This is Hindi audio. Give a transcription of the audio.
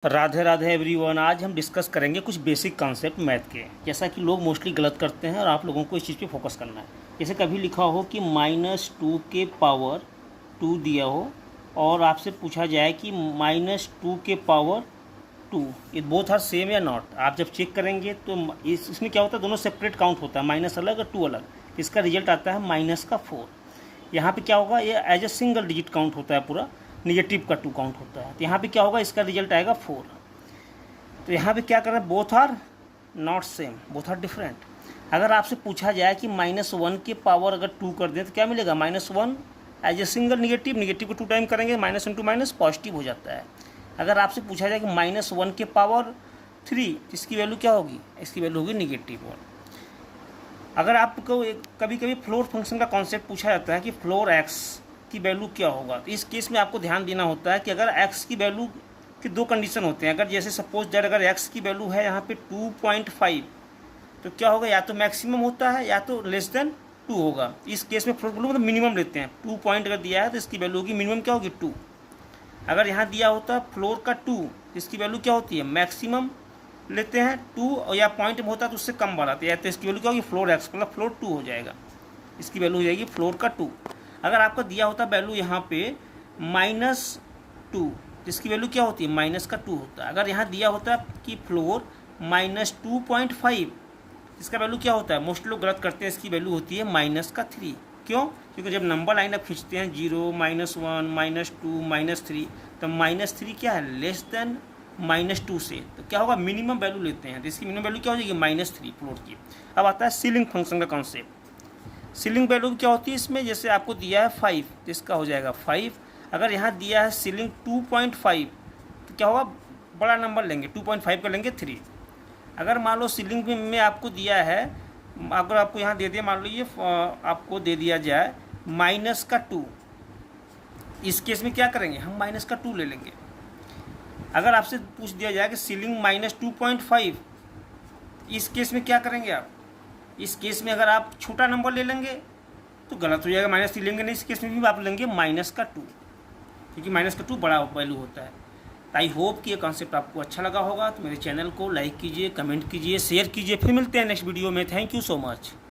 राधे राधे एवरीवन। आज हम डिस्कस करेंगे कुछ बेसिक कॉन्सेप्ट मैथ के, जैसा कि लोग मोस्टली गलत करते हैं और आप लोगों को इस चीज़ पे फोकस करना है। जैसे कभी लिखा हो कि -2 के पावर 2 दिया हो और आपसे पूछा जाए कि -2 के पावर 2, ये बोथ आर सेम या नॉट। आप जब चेक करेंगे तो इसमें क्या होता है, दोनों सेपरेट काउंट होता है, माइनस अलग और 2 अलग। इसका रिजल्ट आता है -4। यहाँ पे क्या होगा, ये as a single digit count होता है, पूरा निगेटिव का 2 काउंट होता है। तो यहाँ पे क्या होगा, इसका रिजल्ट आएगा 4। तो यहाँ पे क्या कर रहे हैं, both are not same, both are different. अगर आपसे पूछा जाए कि -1 के पावर अगर 2 कर दें तो क्या मिलेगा, -1 as a single negative, negative को 2 टाइम करेंगे, माइनस इंटू माइनस पॉजिटिव हो जाता है। अगर आपसे पूछा जाए कि -1 के पावर 3, इसकी वैल्यू क्या होगी, इसकी वैल्यू होगी -1। अगर आपको कभी कभी फ्लोर फंक्शन का कॉन्सेप्ट पूछा जाता है कि फ्लोर एक्स की वैल्यू क्या होगा, तो इस केस में आपको ध्यान देना होता है कि अगर एक्स की वैल्यू के 2 कंडीशन होते हैं। अगर जैसे सपोज दैट अगर एक्स की वैल्यू है यहाँ पे 2.5, तो क्या होगा, या तो मैक्सिमम होता है या तो लेस देन 2 होगा। इस केस में फ्लोर वैल्यू मतलब मिनिमम लेते हैं। 2 पॉइंट अगर दिया है तो इसकी वैल्यू होगी मिनिमम क्या होगी 2। अगर यहाँ दिया होता है फ्लोर का 2, इसकी वैल्यू क्या होती है, मैक्सिमम लेते हैं 2, और या पॉइंट में होता है तो उससे कम बढ़ाते हैं, तो इसकी वैल्यू क्या होगी, फ्लोर एक्स मतलब फ्लोर 2 हो जाएगा। इसकी वैल्यू हो जाएगी फ्लोर का 2। अगर आपको दिया होता वैल्यू यहाँ पे -2, इसकी वैल्यू क्या होती है, माइनस का 2 होता है। अगर यहाँ दिया होता कि फ्लोर -2.5, इसका वैल्यू क्या होता है, मोस्ट लोग गलत करते हैं, इसकी वैल्यू होती है -3। क्यों, क्योंकि जब नंबर लाइन आप खींचते हैं 0, -1, -2, -3, तो -3 क्या है, लेस देन -2 से, तो क्या होगा, मिनिमम वैल्यू लेते हैं, तो इसकी मिनिमम वैल्यू क्या हो जाएगी, -3 फ्लोर की। अब आता है सीलिंग फंक्शन का कॉन्सेप्ट। सीलिंग वैल्यू क्या होती है इसमें, जैसे आपको दिया है 5, तो इसका हो जाएगा 5। अगर यहाँ दिया है सीलिंग 2.5, तो क्या होगा, बड़ा नंबर लेंगे, 2.5 का लेंगे 3। अगर मान लो सीलिंग में आपको दिया है, अगर आपको यहाँ दे दिया, मान लो ये आपको दे दिया जाए -2, इस केस में क्या करेंगे, हम -2 ले लेंगे। अगर आपसे पूछ दिया जाए कि सीलिंग -2.5, इस केस में क्या करेंगे आप, इस केस में अगर आप छोटा नंबर ले लेंगे तो गलत हो जाएगा, -3 लेंगे नहीं, इस केस में भी आप लेंगे -2, क्योंकि -2 बड़ा वैल्यू होता है। आई होप कि ये कॉन्सेप्ट आपको अच्छा लगा होगा। तो मेरे चैनल को लाइक कीजिए, कमेंट कीजिए, शेयर कीजिए। फिर मिलते हैं नेक्स्ट वीडियो में। Thank you so much.